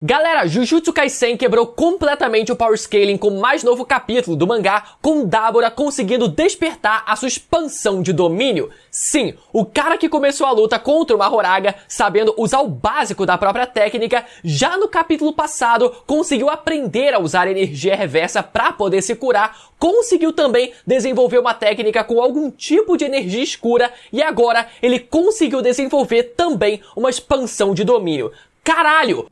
Galera, Jujutsu Kaisen quebrou completamente o power scaling com o mais novo capítulo do mangá, com Dabura conseguindo despertar a sua expansão de domínio. Sim, o cara que começou a luta contra o Mahoraga, sabendo usar o básico da própria técnica, já no capítulo passado conseguiu aprender a usar energia reversa para poder se curar, conseguiu também desenvolver uma técnica com algum tipo de energia escura e agora ele conseguiu desenvolver também uma expansão de domínio. Caralho!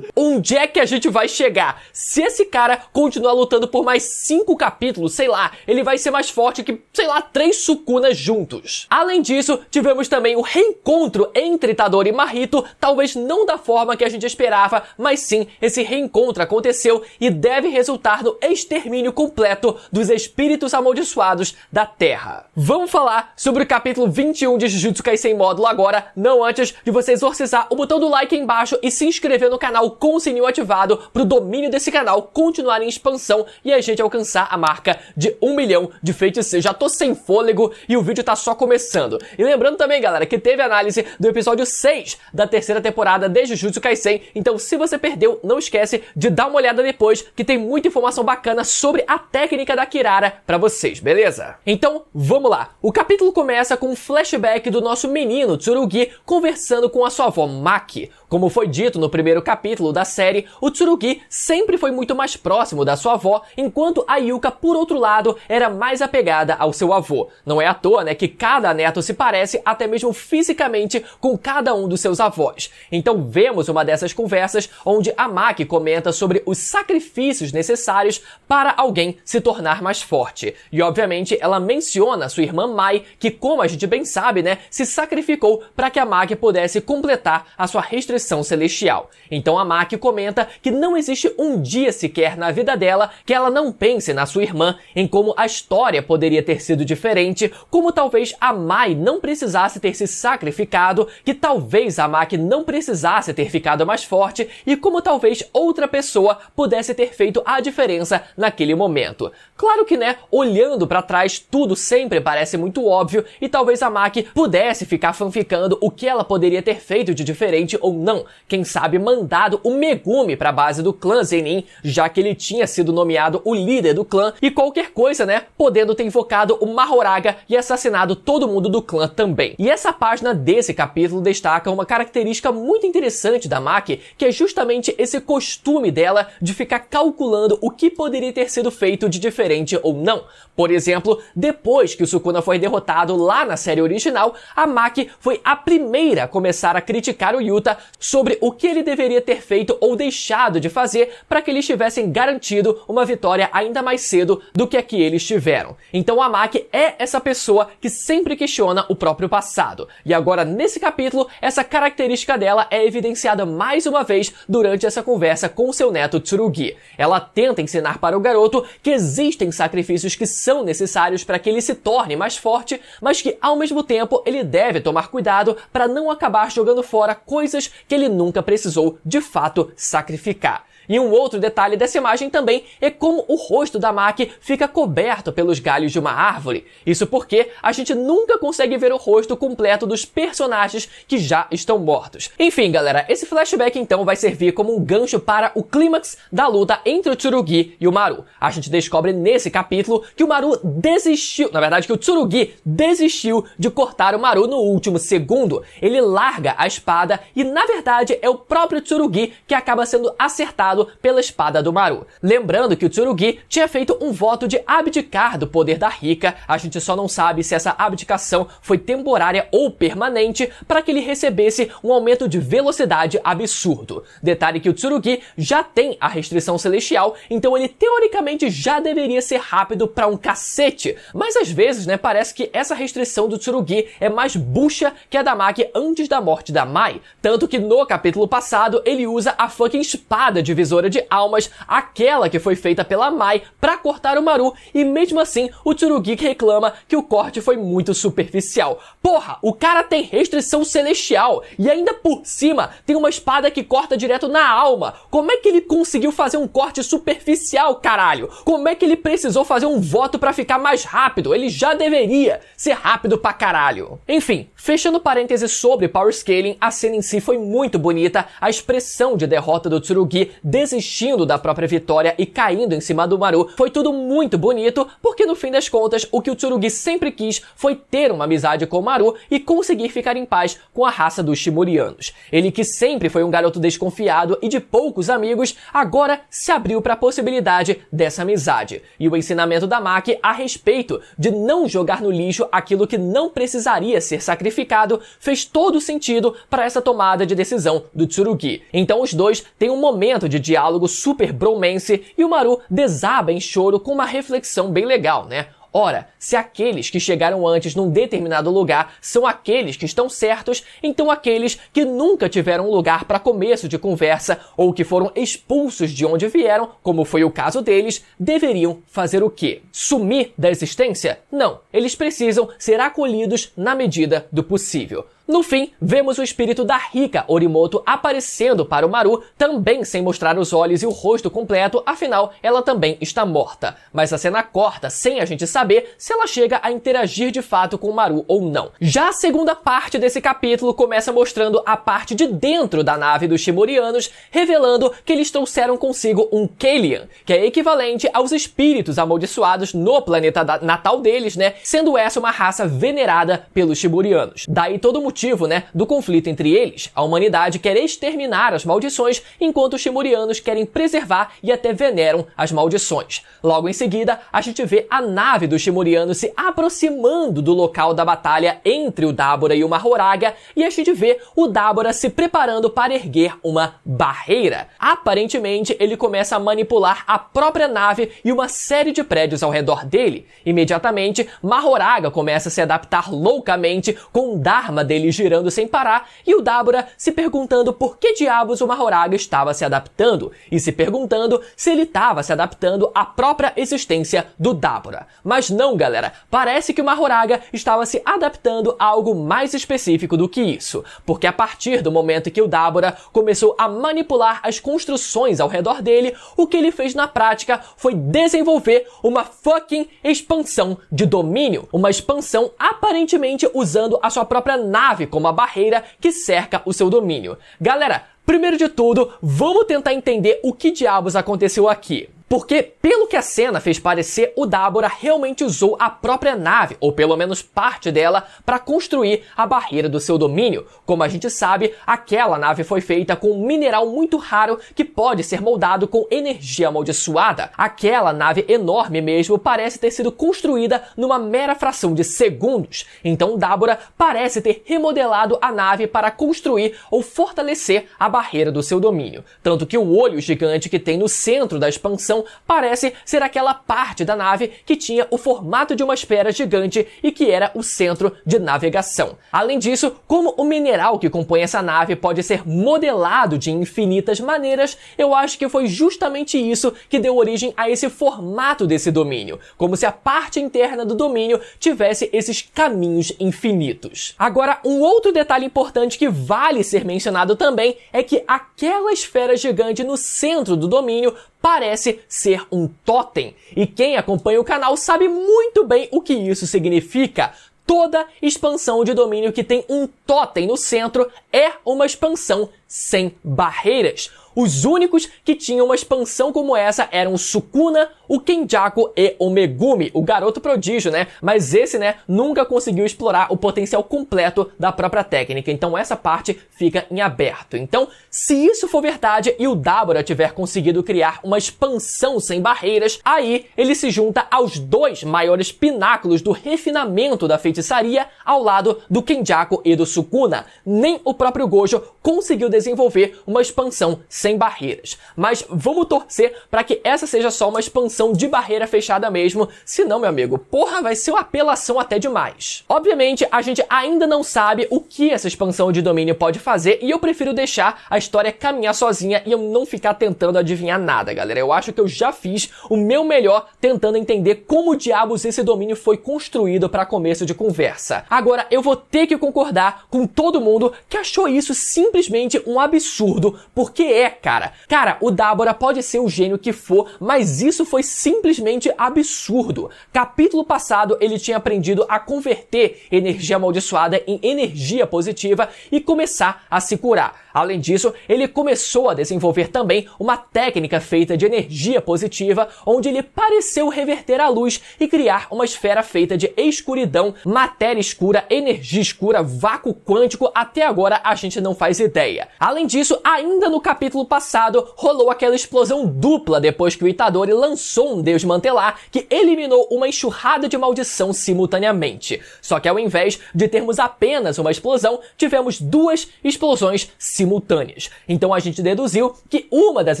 Onde é que a gente vai chegar? Se esse cara continuar lutando por mais 5 capítulos, sei lá, ele vai ser mais forte que, sei lá, 3 Sukunas juntos. Além disso, tivemos também o reencontro entre Itadori e Mahito, talvez não da forma que a gente esperava, mas sim, esse reencontro aconteceu e deve resultar no extermínio completo dos espíritos amaldiçoados da Terra. Vamos falar sobre o capítulo 21 de Jujutsu Kaisen Módulo agora, não antes de você exorcizar o botão do like aí embaixo e se inscrever no canal com o sininho ativado pro domínio desse canal continuar em expansão e a gente alcançar a marca de 1 milhão de feiticeiros. Já tô sem fôlego e o vídeo tá só começando. E lembrando também, galera, que teve análise do episódio 6 da terceira temporada de Jujutsu Kaisen, então se você perdeu, não esquece de dar uma olhada depois, que tem muita informação bacana sobre a técnica da Kirara pra vocês, beleza? Então, vamos lá. O capítulo começa com um flashback do nosso menino Tsurugi conversando com a sua avó Maki. Como foi dito no primeiro capítulo da série, o Tsurugi sempre foi muito mais próximo da sua avó, enquanto a Yuka, por outro lado, era mais apegada ao seu avô. Não é à toa, né, que cada neto se parece até mesmo fisicamente com cada um dos seus avós. Então vemos uma dessas conversas onde a Maki comenta sobre os sacrifícios necessários para alguém se tornar mais forte. E obviamente ela menciona sua irmã Mai, que como a gente bem sabe, né, se sacrificou para que a Maki pudesse completar a sua restrição celestial. Então a Maki comenta que não existe um dia sequer na vida dela que ela não pense na sua irmã, em como a história poderia ter sido diferente, como talvez a Mai não precisasse ter se sacrificado, que talvez a Maki não precisasse ter ficado mais forte e como talvez outra pessoa pudesse ter feito a diferença naquele momento. Claro que, né, olhando pra trás, tudo sempre parece muito óbvio e talvez a Maki pudesse ficar fanficando o que ela poderia ter feito de diferente ou não. Quem sabe mandado o Megumi pra base do clã Zenin, já que ele tinha sido nomeado o líder do clã e qualquer coisa, né, podendo ter invocado o Mahoraga e assassinado todo mundo do clã também. E essa página desse capítulo destaca uma característica muito interessante da Maki, que é justamente esse costume dela de ficar calculando o que poderia ter sido feito de diferente ou não. Por exemplo, depois que o Sukuna foi derrotado lá na série original, a Maki foi a primeira a começar a criticar o Yuta sobre o que ele deveria ter feito ou deixado de fazer para que eles tivessem garantido uma vitória ainda mais cedo do que a que eles tiveram. Então a Maki é essa pessoa que sempre questiona o próprio passado. E agora nesse capítulo, essa característica dela é evidenciada mais uma vez durante essa conversa com seu neto Tsurugi. Ela tenta ensinar para o garoto que existem sacrifícios que são necessários para que ele se torne mais forte, mas que ao mesmo tempo ele deve tomar cuidado para não acabar jogando fora coisas que ele nunca precisou de fato sacrificar. E um outro detalhe dessa imagem também é como o rosto da Maki fica coberto pelos galhos de uma árvore. Isso porque a gente nunca consegue ver o rosto completo dos personagens que já estão mortos. Enfim, galera, esse flashback então vai servir como um gancho para o clímax da luta entre o Tsurugi e o Maru. A gente descobre nesse capítulo que o Maru desistiu, na verdade que o Tsurugi desistiu de cortar o Maru no último segundo. Ele larga a espada e na verdade é o próprio Tsurugi que acaba sendo acertado pela espada do Maru. Lembrando que o Tsurugi tinha feito um voto de abdicar do poder da Rika, a gente só não sabe se essa abdicação foi temporária ou permanente para que ele recebesse um aumento de velocidade absurdo. Detalhe que o Tsurugi já tem a restrição celestial, então ele teoricamente já deveria ser rápido pra um cacete, mas às vezes, né, parece que essa restrição do Tsurugi é mais bucha que a da Maki antes da morte da Mai, tanto que no capítulo passado ele usa a fucking espada divisora de almas, aquela que foi feita pela Mai pra cortar o Maru, e mesmo assim o Tsurugi reclama que o corte foi muito superficial. Porra, o cara tem restrição celestial e ainda por cima tem uma espada que corta direto na alma. Como é que ele conseguiu fazer um corte superficial, caralho? Como é que ele precisou fazer um voto pra ficar mais rápido? Ele já deveria ser rápido pra caralho. Enfim, fechando parênteses sobre power scaling, a cena em si foi muito muito bonita a expressão de derrota do Tsurugi desistindo da própria vitória e caindo em cima do Maru. Foi tudo muito bonito, porque no fim das contas, o que o Tsurugi sempre quis foi ter uma amizade com o Maru e conseguir ficar em paz com a raça dos Shimurianos. Ele, que sempre foi um garoto desconfiado e de poucos amigos, agora se abriu para a possibilidade dessa amizade. E o ensinamento da Maki a respeito de não jogar no lixo aquilo que não precisaria ser sacrificado fez todo sentido para essa tomada de decisão do Tsurugi. Então os dois têm um momento de diálogo super bromance e o Maru desaba em choro com uma reflexão bem legal, né? Ora, se aqueles que chegaram antes num determinado lugar são aqueles que estão certos, então aqueles que nunca tiveram um lugar para começo de conversa ou que foram expulsos de onde vieram, como foi o caso deles, deveriam fazer o quê? Sumir da existência? Não, eles precisam ser acolhidos na medida do possível. No fim, vemos o espírito da Rika Orimoto aparecendo para o Maru, também sem mostrar os olhos e o rosto completo, afinal, ela também está morta. Mas a cena corta sem a gente saber se ela chega a interagir de fato com o Maru ou não. Já a segunda parte desse capítulo começa mostrando a parte de dentro da nave dos Shimurianos, revelando que eles trouxeram consigo um Kaelian, que é equivalente aos espíritos amaldiçoados no planeta natal deles, né? Sendo essa uma raça venerada pelos Shimurianos. Daí todo o motivo, né, do conflito entre eles. A humanidade quer exterminar as maldições, enquanto os Shimurianos querem preservar e até veneram as maldições. Logo em seguida, a gente vê a nave dos Shimurianos se aproximando do local da batalha entre o Dabura e o Mahoraga, e a gente vê o Dabura se preparando para erguer uma barreira. Aparentemente, ele começa a manipular a própria nave e uma série de prédios ao redor dele. Imediatamente, Mahoraga começa a se adaptar loucamente com o Dharma dele girando sem parar e o Dabura se perguntando por que diabos o Mahoraga estava se adaptando e se perguntando se ele estava se adaptando à própria existência do Dabura. Mas não, galera, parece que o Mahoraga estava se adaptando a algo mais específico do que isso, porque a partir do momento que o Dabura começou a manipular as construções ao redor dele, o que ele fez na prática foi desenvolver uma fucking expansão de domínio, uma expansão aparentemente usando a sua própria nave como a barreira que cerca o seu domínio. Galera, primeiro de tudo, vamos tentar entender o que diabos aconteceu aqui. Porque, pelo que a cena fez parecer, o Dabura realmente usou a própria nave, ou pelo menos parte dela, para construir a barreira do seu domínio. Como a gente sabe, aquela nave foi feita com um mineral muito raro que pode ser moldado com energia amaldiçoada. Aquela nave enorme mesmo parece ter sido construída numa mera fração de segundos. Então o Dabura parece ter remodelado a nave para construir ou fortalecer a barreira do seu domínio. Tanto que o olho gigante que tem no centro da expansão parece ser aquela parte da nave que tinha o formato de uma esfera gigante e que era o centro de navegação. Além disso, como o mineral que compõe essa nave pode ser modelado de infinitas maneiras, eu acho que foi justamente isso que deu origem a esse formato desse domínio, como se a parte interna do domínio tivesse esses caminhos infinitos. Agora, um outro detalhe importante que vale ser mencionado também é que aquela esfera gigante no centro do domínio parece ser um totem. E quem acompanha o canal sabe muito bem o que isso significa. Toda expansão de domínio que tem um totem no centro é uma expansão sem barreiras. Os únicos que tinham uma expansão como essa eram o Sukuna, o Kenjaku e o Megumi, o garoto prodígio, né? Mas esse, né, nunca conseguiu explorar o potencial completo da própria técnica, então essa parte fica em aberto. Então, se isso for verdade e o Dabura tiver conseguido criar uma expansão sem barreiras, aí ele se junta aos dois maiores pináculos do refinamento da feitiçaria ao lado do Kenjaku e do Sukuna. Nem o próprio Gojo conseguiu desenvolver uma expansão sem barreiras. Mas vamos torcer para que essa seja só uma expansão de barreira fechada mesmo, senão, meu amigo, porra, vai ser uma apelação até demais. Obviamente, a gente ainda não sabe o que essa expansão de domínio pode fazer e eu prefiro deixar a história caminhar sozinha e eu não ficar tentando adivinhar nada, galera. Eu acho que eu já fiz o meu melhor tentando entender como diabos esse domínio foi construído para começo de conversa. Agora, eu vou ter que concordar com todo mundo que achou isso simplesmente um absurdo, porque cara. Cara, o Dabura pode ser o gênio que for, mas isso foi simplesmente absurdo. Capítulo passado, ele tinha aprendido a converter energia amaldiçoada em energia positiva e começar a se curar. Além disso, ele começou a desenvolver também uma técnica feita de energia positiva, onde ele pareceu reverter a luz e criar uma esfera feita de escuridão, matéria escura, energia escura, vácuo quântico. Até agora a gente não faz ideia. Além disso, ainda no capítulo passado, rolou aquela explosão dupla depois que o Itadori lançou um Deus Mantelar que eliminou uma enxurrada de maldição simultaneamente. Só que ao invés de termos apenas uma explosão, tivemos duas explosões simultâneas. Então a gente deduziu que uma das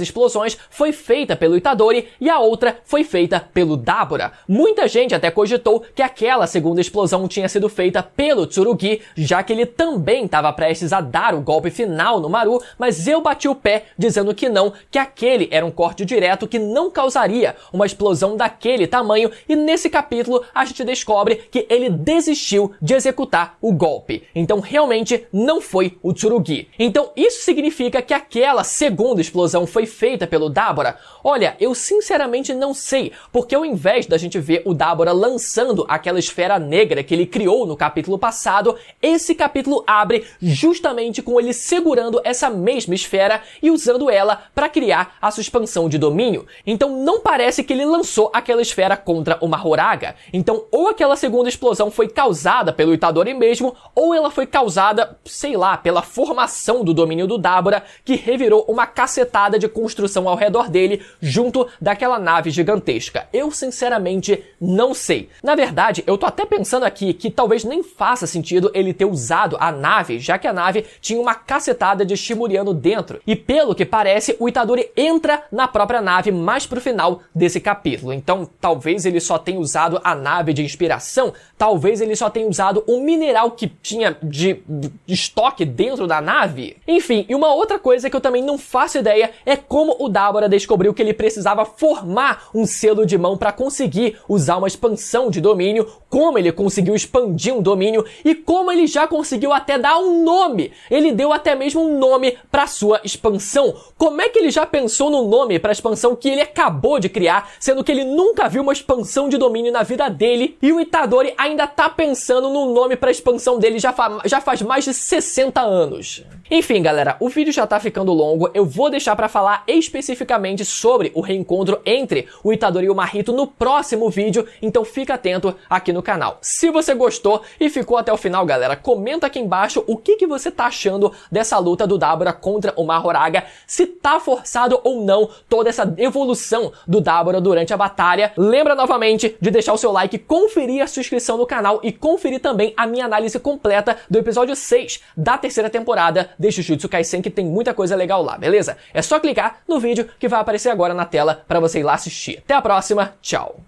explosões foi feita pelo Itadori e a outra foi feita pelo Dabura. Muita gente até cogitou que aquela segunda explosão tinha sido feita pelo Tsurugi, já que ele também estava prestes a dar o golpe final no Maru, mas eu bati o pé dizendo que não, que aquele era um corte direto que não causaria uma explosão daquele tamanho, e nesse capítulo a gente descobre que ele desistiu de executar o golpe. Então realmente não foi o Tsurugi. Então isso significa que aquela segunda explosão foi feita pelo Dabura? Olha, eu sinceramente não sei, porque ao invés da gente ver o Dabura lançando aquela esfera negra que ele criou no capítulo passado, esse capítulo abre justamente com ele segurando essa mesma esfera e usando ela para criar a sua expansão de domínio. Então não parece que ele lançou aquela esfera contra o Mahoraga. Então ou aquela segunda explosão foi causada pelo Itadori mesmo, ou ela foi causada, sei lá, pela formação do domínio do Dabura, que revirou uma cacetada de construção ao redor dele, junto daquela nave gigantesca. Eu sinceramente não sei. Na verdade, eu tô até pensando aqui que talvez nem faça sentido ele ter usado a nave, já que a nave tinha uma cacetada de Shimuriano dentro. E pelo que parece, o Itadori entra na própria nave mais pro final desse capítulo. Então, talvez ele só tenha usado a nave de inspiração, talvez ele só tenha usado o mineral que tinha de estoque dentro da nave. Enfim, e uma outra coisa que eu também não faço ideia é como o Dabura descobriu que ele precisava formar um selo de mão para conseguir usar uma expansão de domínio, como ele conseguiu expandir um domínio e como ele já conseguiu até dar um nome. Ele deu até mesmo um nome para sua expansão. Como é que ele já pensou no nome para a expansão que ele acabou de criar, sendo que ele nunca viu uma expansão de domínio na vida dele, e o Itadori ainda tá pensando no nome para a expansão dele já faz mais de 60 anos. Enfim, galera, o vídeo já tá ficando longo, eu vou deixar pra falar especificamente sobre o reencontro entre o Itadori e o Mahito no próximo vídeo, então fica atento aqui no canal. Se você gostou e ficou até o final, galera, comenta aqui embaixo o que você tá achando dessa luta do Dabura contra o Mahoraga, se tá forçado ou não toda essa evolução do Dabura durante a batalha. Lembra novamente de deixar o seu like, conferir a sua inscrição no canal e conferir também a minha análise completa do episódio 6 da terceira temporada de Jujutsu Kaisen, que tem muita coisa legal lá, beleza? É só clicar no vídeo que vai aparecer agora na tela pra você ir lá assistir. Até a próxima, tchau!